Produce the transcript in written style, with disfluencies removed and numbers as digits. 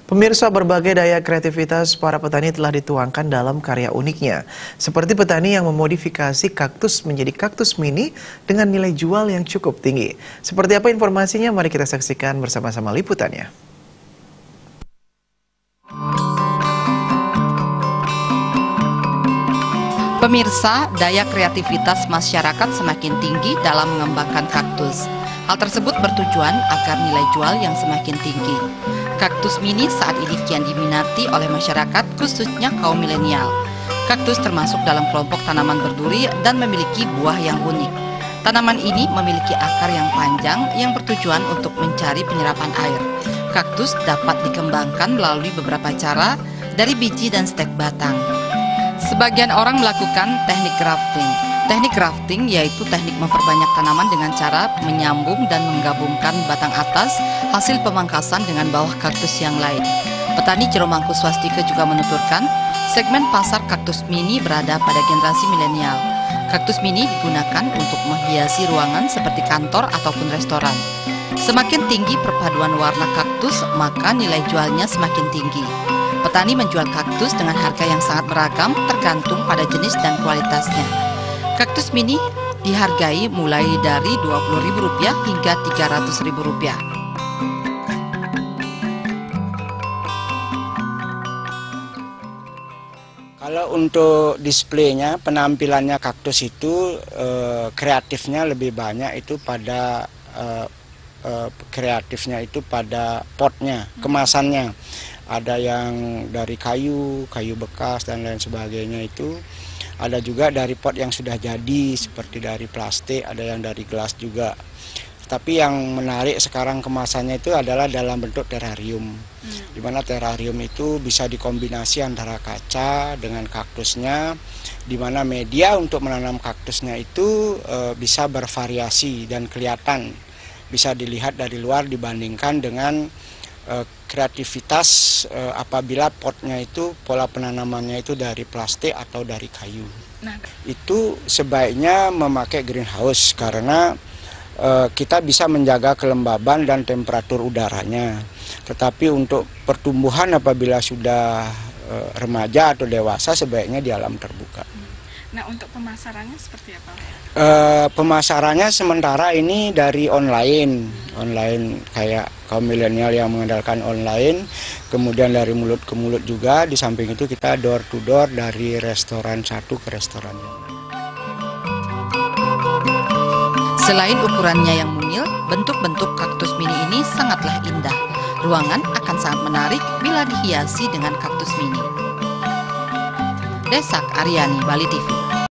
Pemirsa, berbagai daya kreativitas para petani telah dituangkan dalam karya uniknya. Seperti petani yang memodifikasi kaktus menjadi kaktus mini dengan nilai jual yang cukup tinggi. Seperti apa informasinya? Mari kita saksikan bersama-sama liputannya. Pemirsa, daya kreativitas masyarakat semakin tinggi dalam mengembangkan kaktus. Hal tersebut bertujuan agar nilai jual yang semakin tinggi. Kaktus mini saat ini kian diminati oleh masyarakat, khususnya kaum milenial. Kaktus termasuk dalam kelompok tanaman berduri dan memiliki buah yang unik. Tanaman ini memiliki akar yang panjang yang bertujuan untuk mencari penyerapan air. Kaktus dapat dikembangkan melalui beberapa cara, dari biji dan stek batang. Sebagian orang melakukan teknik grafting. Teknik grafting yaitu teknik memperbanyak tanaman dengan cara menyambung dan menggabungkan batang atas hasil pemangkasan dengan bawah kaktus yang lain. Petani Ciromangku Swastika juga menuturkan, segmen pasar kaktus mini berada pada generasi milenial. Kaktus mini digunakan untuk menghiasi ruangan seperti kantor ataupun restoran. Semakin tinggi perpaduan warna kaktus, maka nilai jualnya semakin tinggi. Petani menjual kaktus dengan harga yang sangat beragam tergantung pada jenis dan kualitasnya. Kaktus mini dihargai mulai dari Rp20.000 hingga Rp300.000. Kalau untuk displaynya, penampilannya kaktus itu kreatifnya lebih banyak itu pada potnya, kemasannya. Ada yang dari kayu bekas dan lain sebagainya itu. Ada juga dari pot yang sudah jadi seperti dari plastik, ada yang dari gelas juga. Tapi yang menarik sekarang kemasannya itu adalah dalam bentuk terarium. Di mana terarium itu bisa dikombinasi antara kaca dengan kaktusnya, di mana media untuk menanam kaktusnya itu bisa bervariasi dan kelihatan. Bisa dilihat dari luar dibandingkan dengan kreativitas apabila potnya itu pola penanamannya itu dari plastik atau dari kayu. Itu sebaiknya memakai greenhouse karena kita bisa menjaga kelembaban dan temperatur udaranya. Tetapi untuk pertumbuhan apabila sudah remaja atau dewasa sebaiknya di alam terbuka. Nah, untuk pemasarannya seperti apa? Pemasarannya sementara ini dari online kayak kaum milenial yang mengandalkan online, kemudian dari mulut ke mulut juga. Di samping itu kita door to door dari restoran satu ke restoran yang lain. Selain ukurannya yang mungil, bentuk-bentuk kaktus mini ini sangatlah indah. Ruangan akan sangat menarik bila dihiasi dengan kaktus mini. Desak Aryani, Bali TV.